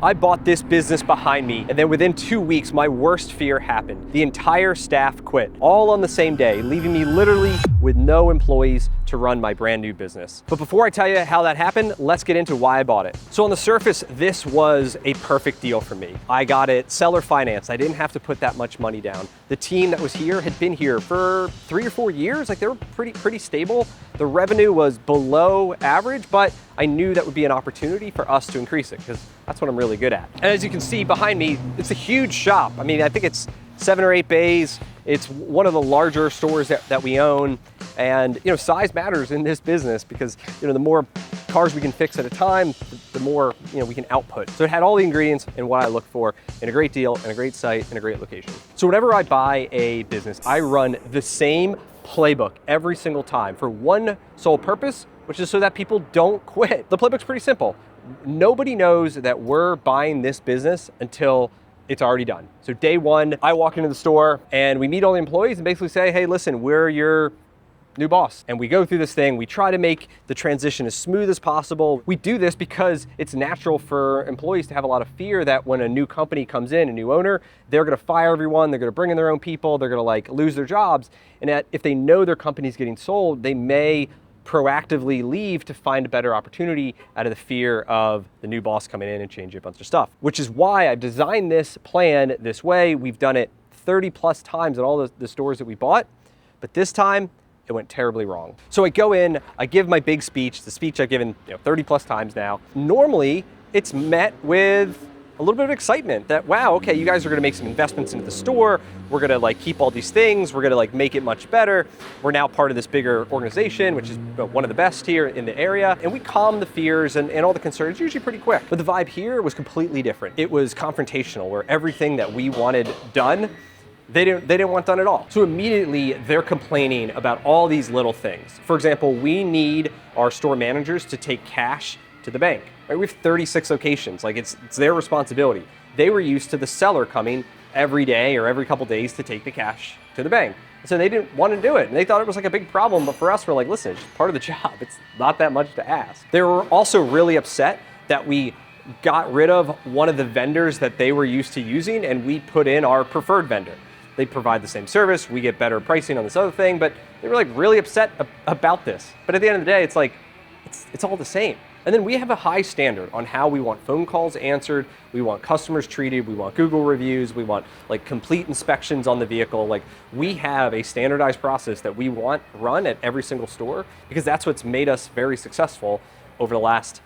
I bought this business behind me, and then within 2 weeks, my worst fear happened. The entire staff quit, all on the same day, leaving me literally with no employees to run my brand new business. But before I tell you how that happened, let's get into why I bought it. So on the surface, this was a perfect deal for me. I got it seller financed. I didn't have to put that much money down. The team that was here had been here for 3 or 4 years. Like, they were pretty stable. The revenue was below average, but I knew that would be an opportunity for us to increase it, because that's what I'm really good at. And as you can see behind me, it's a huge shop. I mean, I think it's 7 or 8 bays. It's one of the larger stores that we own. And size matters in this business, because the more cars we can fix at a time, the more we can output. So it had all the ingredients and what I look for in a great deal and a great site and a great location. So whenever I buy a business, I run the same playbook every single time for one sole purpose, which is so that people don't quit. The playbook's pretty simple. Nobody knows that we're buying this business until it's already done. So day one, I walk into the store and we meet all the employees and basically say, hey, listen, we're your new boss. And we go through this thing. We try to make the transition as smooth as possible. We do this because it's natural for employees to have a lot of fear that when a new company comes in, a new owner, they're gonna fire everyone, they're gonna bring in their own people, they're gonna lose their jobs. And that if they know their company's getting sold, they may proactively leave to find a better opportunity out of the fear of the new boss coming in and changing a bunch of stuff. Which is why I've designed this plan this way. We've done it 30 plus times in all the stores that we bought, but this time it went terribly wrong. So I go in, I give my big speech, the speech I've given 30 plus times now. Normally, it's met with a little bit of excitement that, wow, okay, you guys are gonna make some investments into the store. We're gonna keep all these things. We're gonna make it much better. We're now part of this bigger organization, which is one of the best here in the area. And we calm the fears and all the concerns usually pretty quick. But the vibe here was completely different. It was confrontational, where everything that we wanted done, they didn't want done at all. So immediately they're complaining about all these little things. For example, we need our store managers to take cash to the bank. Right? We have 36 locations. It's their responsibility. They were used to the seller coming every day or every couple days to take the cash to the bank. So they didn't want to do it. And they thought it was a big problem. But for us, we're like, listen, it's just part of the job. It's not that much to ask. They were also really upset that we got rid of one of the vendors that they were used to using, and we put in our preferred vendor. They provide the same service, we get better pricing on this other thing, but they were really upset about this. But at the end of the day, it's all the same. And then we have a high standard on how we want phone calls answered, we want customers treated, we want Google reviews, we want complete inspections on the vehicle. We have a standardized process that we want run at every single store, because that's what's made us very successful over the last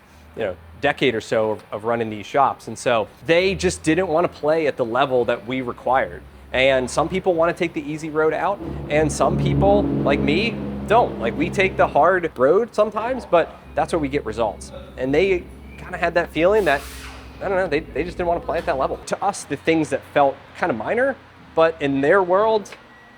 decade or so of running these shops. And so they just didn't want to play at the level that we required. And some people want to take the easy road out, and some people, like me, don't. We take the hard road sometimes, but that's where we get results. And they kind of had that feeling that, I don't know, they just didn't want to play at that level. To us, the things that felt kind of minor, but in their world,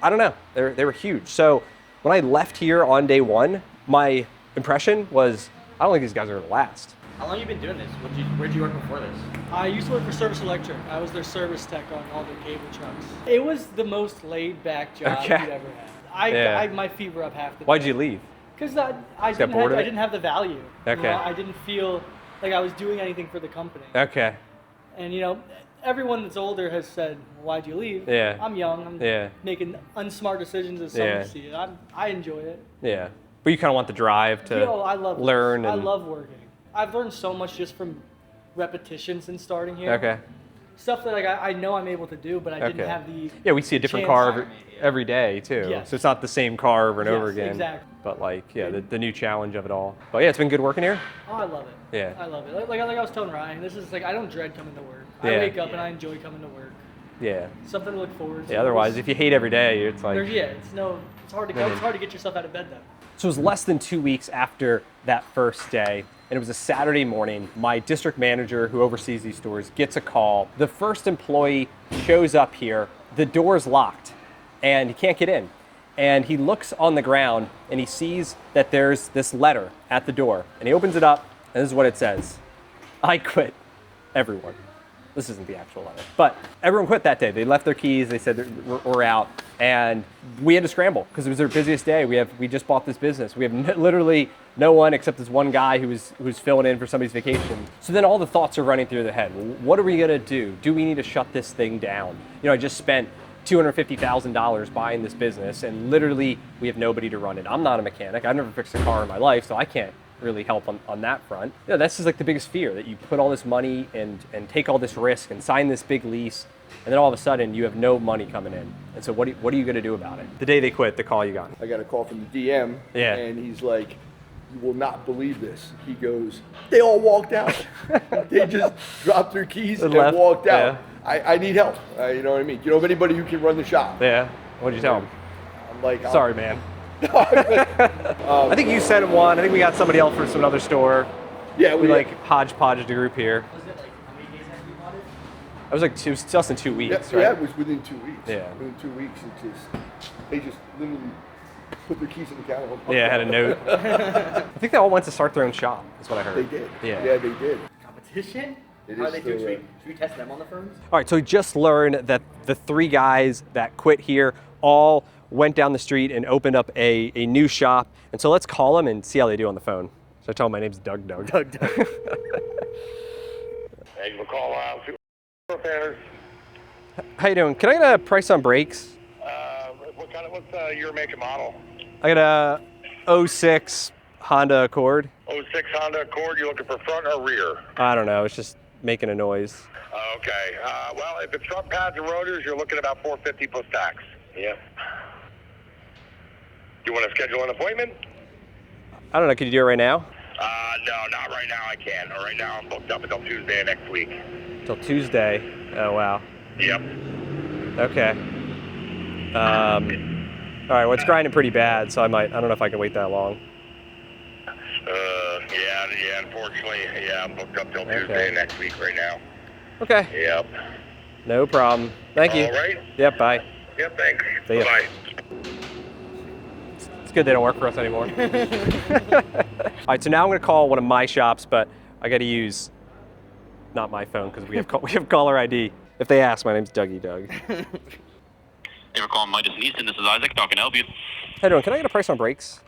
I don't know, they were huge. So when I left here on day one, my impression was, I don't think these guys are gonna last. How long have you been doing this? Where'd you work before this? I used to work for Service Electric. I was their service tech on all their cable trucks. It was the most laid-back job you'd ever had. My feet were up half the day. Why'd you leave? Because I didn't have the value. Okay. I didn't feel like I was doing anything for the company. Okay. And everyone that's older has said, why'd you leave? Yeah. I'm young. I'm making unsmart decisions as some see it. I enjoy it. Yeah. But you kind of want the drive to learn. I love working. I've learned so much just from repetition since starting here. Okay. Stuff that I know I'm able to do, but I didn't have the we see a different car every day too. Yes. So it's not the same car over and over again. Exactly. But the new challenge of it all. But it's been good working here. Oh, I love it. Yeah. I love it. Like I was telling Ryan, this is I don't dread coming to work. I wake up and I enjoy coming to work. Yeah. Something to look forward to. Yeah. Otherwise, if you hate every day, it's like. It's hard to go. It's hard to get yourself out of bed though. So it was less than 2 weeks after that first day, and it was a Saturday morning. My district manager, who oversees these stores, gets a call. The first employee shows up here. The door's locked, and he can't get in. And he looks on the ground, and he sees that there's this letter at the door. And he opens it up, and this is what it says. I quit, everyone. This isn't the actual letter. But everyone quit that day. They left their keys. They said we're out. And we had to scramble because it was their busiest day. We just bought this business. We have literally no one except this one guy who's filling in for somebody's vacation. So then all the thoughts are running through their head. What are we gonna do? Do we need to shut this thing down? You know, I just spent $250,000 buying this business, and literally we have nobody to run it. I'm not a mechanic. I've never fixed a car in my life, so I can't really help on that front. You know, that's just like the biggest fear, that you put all this money and take all this risk and sign this big lease, and then all of a sudden you have no money coming in. And so what are you gonna do about it? The day they quit, the call you got. I got a call from the DM, Yeah. and he's like, "You will not believe this." He goes, "They all walked out. They just dropped their keys and left, walked out. yeah. I need help. You know what I mean? Do you know of anybody who can run the shop?" Yeah, what'd you tell him? I'm like, Sorry, man. I think you sent him one. I think we got somebody else from some other store. Yeah, We like hodgepodge the group here. Was it like, how many days have you bought it? It was like it was less than 2 weeks, Yeah, right? yeah, it was within 2 weeks. Yeah. Within 2 weeks, they just literally put their keys in the counter. Yeah, I had a note. I think they all went to start their own shop, is what I heard. They did. Yeah. Yeah, they did. Competition? It How are is they doing? still, Should we test them on the phones? All right, so we just learned that the 3 guys that quit here all went down the street and opened up a new shop. And so let's call them and see how they do on the phone. So I tell them my name's Doug. Thank you for calling repairs. How you doing? Can I get a price on brakes? What's your make and model? I got a 06 Honda Accord. 06 Honda Accord, you looking for front or rear? I don't know, it's just making a noise. Okay, well, if it's front pads and rotors, you're looking at about $450 plus tax. Yep. You want to schedule an appointment? I don't know, can you do it right now? No, not right now, I can't. Right now, I'm booked up until Tuesday of next week. Till Tuesday. Oh, wow. Yep. Okay. All right, well, it's grinding pretty bad, so I don't know if I can wait that long. Yeah, unfortunately, I'm booked up till Tuesday of next week right now. Okay. Yep. No problem. Thank you. All right. Yep, bye. Yep, thanks. See ya. Bye-bye. It's good they don't work for us anymore. All right, so now I'm gonna call one of my shops, but I gotta use not my phone because we have caller ID. If they ask, my name's Dougie Doug. Thank you for calling Midas and Easton. This is Isaac. How can I help you? How you doing? Can I get a price on brakes?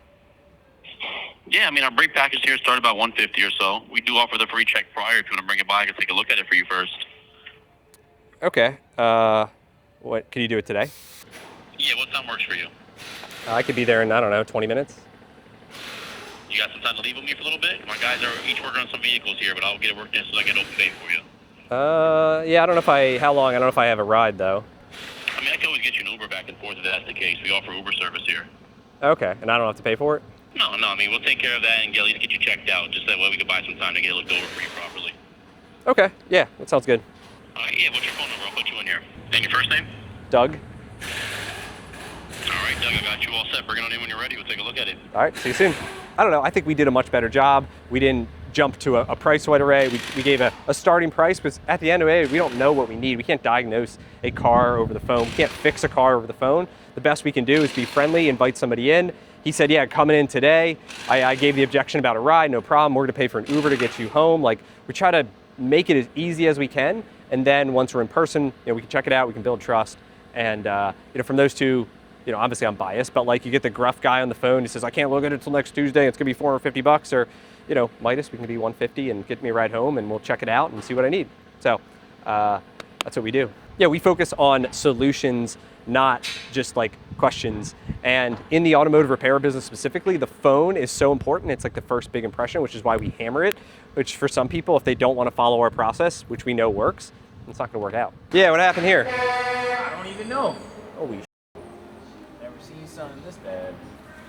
Yeah, I mean, our brake package here started about $150 or so. We do offer the free check prior. If you want to bring it by, I can take a look at it for you first. Okay. What can you do it today? Yeah, what time works for you? I could be there in, I don't know, 20 minutes. You got some time to leave with me for a little bit? My guys are each working on some vehicles here, but I'll get it worked in so I can open pay for you. Yeah, I don't know how long. I don't know if I have a ride though. I mean, I can always get you an Uber back and forth if that's the case. We offer Uber service here. Okay, and I don't have to pay for it? No, I mean, we'll take care of that and at least get you checked out. Just that way we can buy some time to get it looked over for you properly. Okay, yeah, that sounds good. All right, yeah, what's your phone number? I'll put you in here. And your first name? Doug? All right, Doug, I got you all set. Bring it on in when you're ready. We'll take a look at it. All right, see you soon. I don't know, I think we did a much better job. We didn't jump to a price right away. We gave a starting price, but at the end of the day, we don't know what we need. We can't diagnose a car over the phone. We can't fix a car over the phone. The best we can do is be friendly, invite somebody in. He said, yeah, coming in today. I gave the objection about a ride, no problem. We're gonna pay for an Uber to get you home. Like, we try to make it as easy as we can. And then once we're in person, we can check it out, we can build trust. And from those two, obviously I'm biased, but like you get the gruff guy on the phone, he says, I can't look at it until next Tuesday, it's gonna be $450, or, Midas, we can be $150 and get me a ride home and we'll check it out and see what I need. So that's what we do. Yeah, we focus on solutions, not just like questions. And in the automotive repair business specifically, the phone is so important. It's like the first big impression, which is why we hammer it, which for some people, if they don't want to follow our process, which we know works, it's not gonna work out. Yeah, what happened here? I don't even know. Holy Never seen something this bad.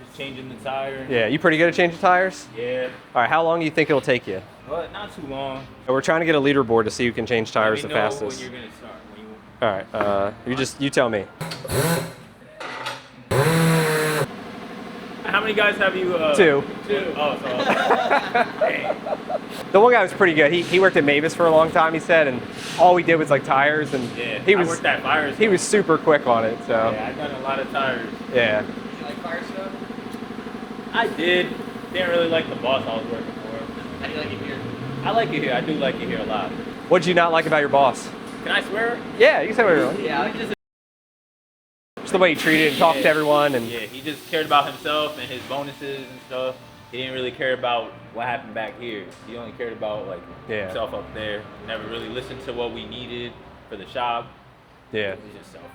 Just changing the tire. Yeah, you pretty good at changing tires? Yeah. All right, how long do you think it'll take you? But not too long. We're trying to get a leaderboard to see who can change tires the Let me know fastest. when you're gonna start. All right, you tell me. How many guys have you? Two. Oh, so. The one guy was pretty good. He worked at Mavis for a long time, he said, and all we did was like tires, and Yeah. he was I worked at Fires. he was super quick on it. So Yeah, I've done a lot of tires. yeah. Did you like fire stuff? I did. Didn't really like the boss I was working for. How do you like it here? I like it here. I do like it here a lot. What'd you not like about your boss? Can I swear? Yeah, you can say whatever you want. Yeah, Just the way he treated and talked to everyone. And yeah, he just cared about himself and his bonuses and stuff. He didn't really care about what happened back here. He only cared about like himself up there. Never really listened to what we needed for the shop. Yeah. He's just selfish.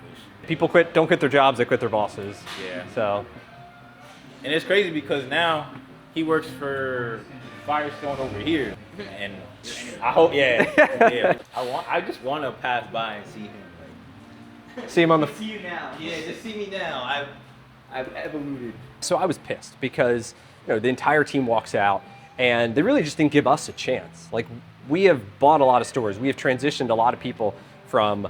People don't quit their jobs, they quit their bosses. Yeah. So. And it's crazy because now he works for Firestone over here, and I hope, yeah. I just want to pass by and see him. Like, see him on the. See you now. yeah, just see me now. I've evoluted. So I was pissed because the entire team walks out, and they really just didn't give us a chance. Like, we have bought a lot of stores. We have transitioned a lot of people from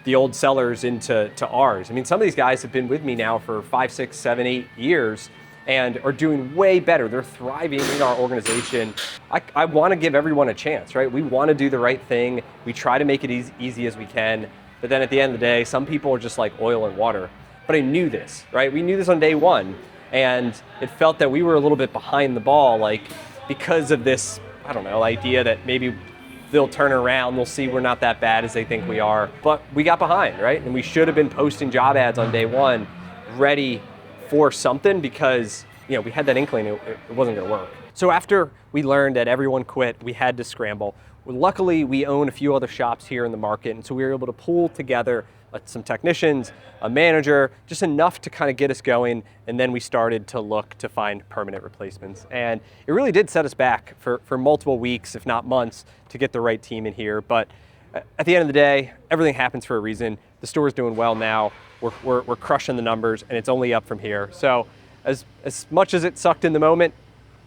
the old sellers into ours. I mean, some of these guys have been with me now for 5, 6, 7, 8 years and are doing way better. They're thriving in our organization. I want to give everyone a chance, right? We want to do the right thing. We try to make it easy as we can. But then at the end of the day, some people are just like oil and water. But I knew this, right? We knew this on day one. And it felt that we were a little bit behind the ball, like because of this, I don't know, idea that maybe they'll turn around, they'll see we're not that bad as they think we are. But we got behind, right? And we should have been posting job ads on day one, ready for something, because we had that inkling it wasn't gonna work. So after we learned that everyone quit, we had to scramble. Well, luckily, we own a few other shops here in the market, and so we were able to pull together some technicians, a manager, just enough to kind of get us going, and then we started to look to find permanent replacements. And it really did set us back for multiple weeks, if not months, to get the right team in here. But at the end of the day, everything happens for a reason. The store's doing well now. We're crushing the numbers, and it's only up from here. So as much as it sucked in the moment,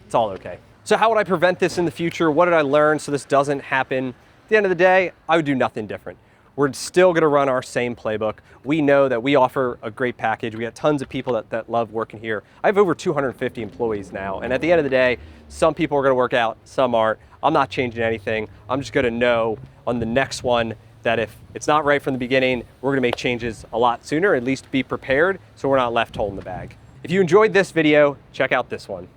it's all okay. So how would I prevent this in the future? What did I learn so this doesn't happen? At the end of the day, I would do nothing different. We're still gonna run our same playbook. We know that we offer a great package. We got tons of people that love working here. I have over 250 employees now. And at the end of the day, some people are gonna work out, some aren't. I'm not changing anything. I'm just gonna know on the next one that if it's not right from the beginning, we're gonna make changes a lot sooner, at least be prepared so we're not left holding the bag. If you enjoyed this video, check out this one.